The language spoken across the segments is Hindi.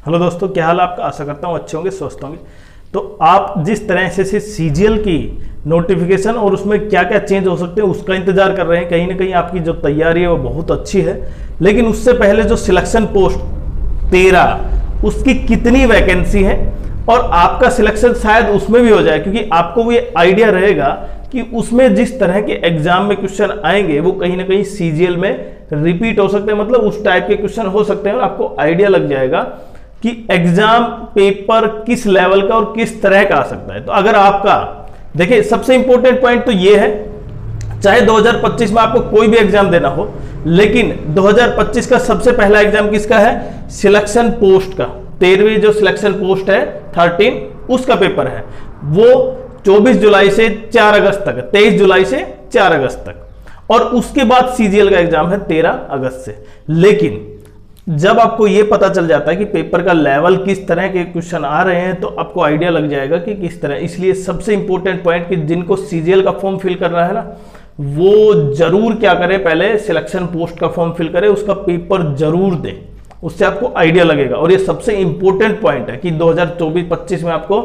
हेलो दोस्तों, क्या हाल आपका। आशा करता हूँ अच्छे होंगे, स्वस्थ होंगे। तो आप जिस तरह से सीजीएल की नोटिफिकेशन और उसमें क्या क्या चेंज हो सकते हैं उसका इंतजार कर रहे हैं। कहीं ना कहीं आपकी जो तैयारी है वो बहुत अच्छी है, लेकिन उससे पहले जो सिलेक्शन पोस्ट 13 उसकी कितनी वैकेंसी है और आपका सिलेक्शन शायद उसमें भी हो जाए, क्योंकि आपको वो ये आइडिया रहेगा कि उसमें जिस तरह के एग्जाम में क्वेश्चन आएंगे वो कहीं ना कहीं सीजीएल में रिपीट हो सकते हैं, मतलब उस टाइप के क्वेश्चन हो सकते हैं और आपको आइडिया लग जाएगा कि एग्जाम पेपर किस लेवल का और किस तरह का आ सकता है। तो अगर आपका देखिए, सबसे इंपॉर्टेंट पॉइंट तो ये है, चाहे 2025 में आपको कोई भी एग्जाम देना हो, लेकिन 2025 का सबसे पहला एग्जाम किसका है? सिलेक्शन पोस्ट का। 13वीं जो सिलेक्शन पोस्ट है 13, उसका पेपर है वो 24 जुलाई से 4 अगस्त तक, 23 जुलाई से 4 अगस्त तक, और उसके बाद सीजीएल का एग्जाम है 13 अगस्त से। लेकिन जब आपको यह पता चल जाता है कि पेपर का लेवल किस तरह के क्वेश्चन आ रहे हैं तो आपको आइडिया लग जाएगा कि किस तरह। इसलिए सबसे इंपॉर्टेंट पॉइंट कि जिनको सीजीएल का फॉर्म फिल करना है ना, वो जरूर क्या करें, पहले सिलेक्शन पोस्ट का फॉर्म फिल करें, उसका पेपर जरूर दें, उससे आपको आइडिया लगेगा। और ये सबसे इंपॉर्टेंट पॉइंट है कि 2024-25 में आपको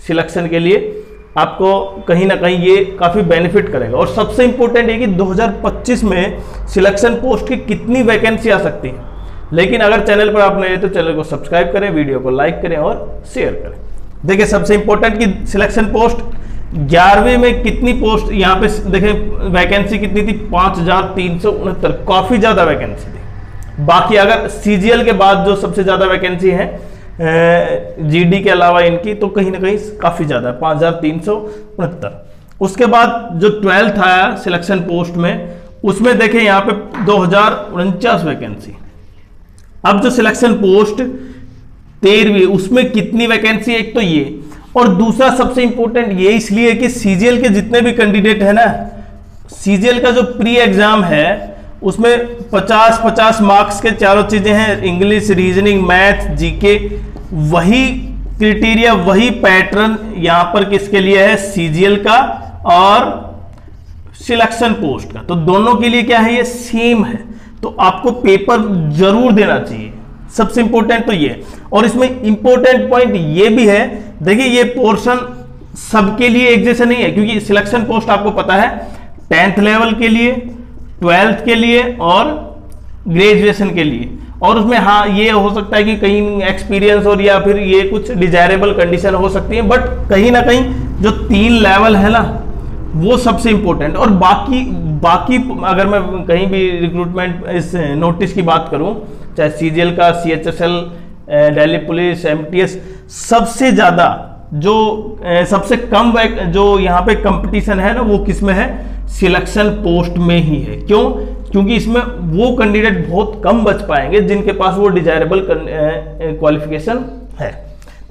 सिलेक्शन के लिए आपको कहीं ना कहीं ये काफी बेनिफिट करेगा। और सबसे इंपॉर्टेंट है कि 2025 में सिलेक्शन पोस्ट की कितनी वैकेंसी आ सकती है। लेकिन अगर चैनल पर आप नए हैं तो चैनल को सब्सक्राइब करें, वीडियो को लाइक करें और शेयर करें। देखिए, सबसे इंपॉर्टेंट कि सिलेक्शन पोस्ट 11वीं में कितनी पोस्ट, यहाँ पे देखें वैकेंसी कितनी थी, 5369, काफी ज्यादा वैकेंसी थी। बाकी अगर सीजीएल के बाद जो सबसे ज्यादा वैकेंसी है जीडी के अलावा इनकी, तो कहीं ना कहीं काफी ज्यादा है, 5369। उसके बाद जो 12th आया सिलेक्शन पोस्ट में, उसमें देखें यहाँ पे 2049 वैकेंसी। अब जो सिलेक्शन पोस्ट 13वीं, उसमें कितनी वैकेंसी है, एक तो ये, और दूसरा सबसे इंपॉर्टेंट ये इसलिए कि सीजीएल के जितने भी कैंडिडेट है ना, सीजीएल का जो प्री एग्जाम है उसमें 50-50 मार्क्स के चारों चीजें हैं, इंग्लिश, रीजनिंग, मैथ, जीके। वही क्राइटेरिया, वही पैटर्न यहां पर किसके लिए है? सीजीएल का और सिलेक्शन पोस्ट का। तो दोनों के लिए क्या है? ये सेम है। तो आपको पेपर जरूर देना चाहिए, सबसे इंपॉर्टेंट तो ये। और इसमें इंपॉर्टेंट पॉइंट ये भी है, देखिए ये पोर्शन सबके लिए एक जैसा नहीं है, क्योंकि सिलेक्शन पोस्ट आपको पता है 10th लेवल के लिए, 12th के लिए और ग्रेजुएशन के लिए। और उसमें हाँ ये हो सकता है कि कहीं एक्सपीरियंस और या फिर ये कुछ डिजायरेबल कंडीशन हो सकती है, बट कहीं ना कहीं जो 3 लेवल है ना, वो सबसे इंपॉर्टेंट। और बाकी अगर मैं कहीं भी रिक्रूटमेंट इस नोटिस की बात करूं, चाहे सीजीएल का, सीएचएसएल, दिल्ली पुलिस, एमटीएस, सबसे ज्यादा जो सबसे कम जो यहाँ पे कंपटीशन है ना, वो किस में है? सिलेक्शन पोस्ट में ही है। क्यों? क्योंकि इसमें वो कैंडिडेट बहुत कम बच पाएंगे जिनके पास वो डिजायरेबल क्वालिफिकेशन है।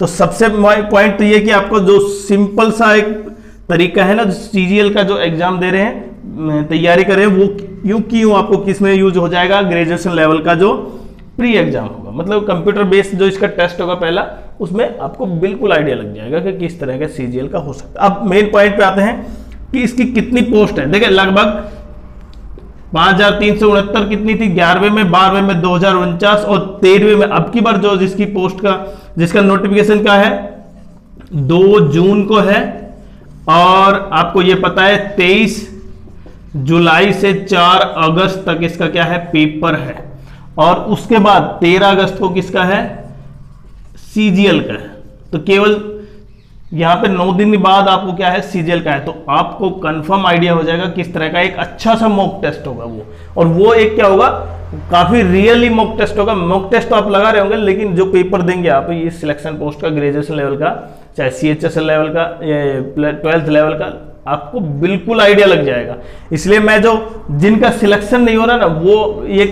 तो सबसे पॉइंट तो ये कि आपको जो सिंपल सा एक तरीका है ना, सीजीएल का जो एग्जाम दे रहे हैं, तैयारी कर रहे हैं, वो क्यों आपको किस में यूज हो जाएगा? ग्रेजुएशन लेवल का जो प्री एग्जाम होगा, मतलब कंप्यूटर बेस्ड जो इसका टेस्ट होगा पहला, उसमें आपको बिल्कुल आइडिया लग जाएगा कि किस तरह का सीजीएल का हो सकता है। अब मेन पॉइंट पे आते हैं कि इसकी कितनी पोस्ट है। देखिए, लगभग 5369 कितनी थी 11वीं में, 12वीं में 2049 और 13वीं में अब की बार जो जिसकी पोस्ट का, जिसका नोटिफिकेशन का है 2 जून को है। और आपको ये पता है 23 जुलाई से 4 अगस्त तक इसका क्या है? पेपर है। और उसके बाद 13 अगस्त को किसका है? सीजीएल का है। तो केवल यहां पे 9 दिन बाद आपको क्या है? सीजीएल का है। तो आपको कंफर्म आइडिया हो जाएगा किस तरह का एक अच्छा सा मॉक टेस्ट होगा वो। और वो एक क्या होगा? काफी रियली मॉक टेस्ट होगा। मॉक टेस्ट तो आप लगा रहे होंगे, लेकिन जो पेपर देंगे आप ये सिलेक्शन पोस्ट का, ग्रेजुएशन लेवल का, चाहे सीएचएसएल लेवल का, 12th लेवल का, आपको बिल्कुल आइडिया लग जाएगा। इसलिए मैं जो जिनका सिलेक्शन नहीं हो रहा ना, वो ये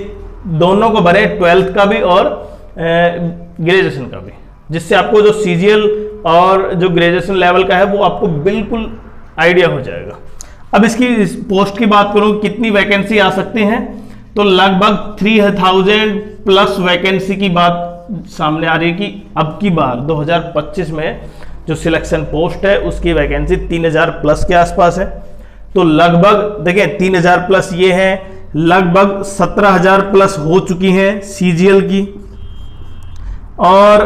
दोनों को भरे, 12th का भी और ग्रेजुएशन का भी, जिससे आपको जो सीजीएल और जो ग्रेजुएशन लेवल का है वो आपको बिल्कुल आइडिया हो जाएगा। अब इसकी पोस्ट की बात करूं, कितनी वैकेंसी आ सकती हैं, तो लगभग 3000 प्लस वैकेंसी की बात सामने आ रही है कि अब की बार 2025 में जो सिलेक्शन पोस्ट है उसकी वैकेंसी 3000 प्लस के आसपास है। तो लगभग देखिए 3000 प्लस ये है, लगभग 17000 प्लस हो चुकी हैं सीजीएल की। और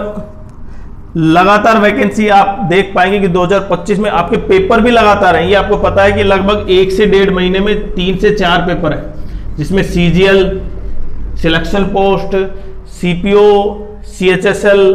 लगातार वैकेंसी आप देख पाएंगे कि 2025 में आपके पेपर भी लगातार हैं। ये आपको पता है कि लगभग 1 से 1.5 महीने में 3 से 4 पेपर है, जिसमें CGL, selection post, CPO, CHSL।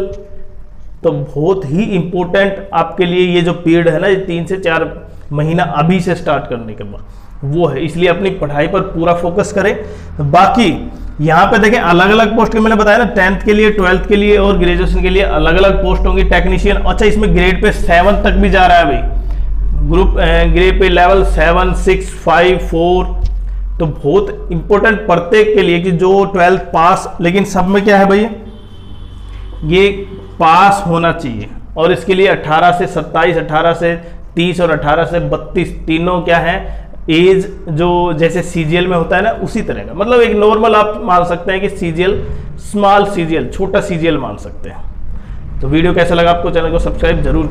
तो बहुत ही इंपॉर्टेंट आपके लिए ये जो पीरियड है ना, ये 3 से 4 महीना अभी से स्टार्ट करने के बाद वो है, इसलिए अपनी पढ़ाई पर पूरा फोकस करें। बाकी यहाँ पे देखें अलग अलग पोस्ट के मैंने बताया ना, 10th के लिए, 12th के लिए और ग्रेजुएशन के लिए अलग अलग पोस्ट होंगी। टेक्नीशियन, अच्छा इसमें ग्रेड पे 7 तक भी जा रहा है भाई, ग्रुप ग्रेड पे लेवल 7, 6, 5, 4। तो बहुत इंपॉर्टेंट प्रत्येक के लिए कि जो 12th पास, लेकिन सब में क्या है भाई, ये पास होना चाहिए। और इसके लिए 18 से 27, 18 से 30 और 18 से 32 तीनों क्या है एज, जो जैसे CGL में होता है ना उसी तरह का, मतलब एक नॉर्मल आप मान सकते हैं कि CGL, स्मॉल CGL, छोटा CGL मान सकते हैं। तो वीडियो कैसा लगा आपको, चैनल को सब्सक्राइब जरूर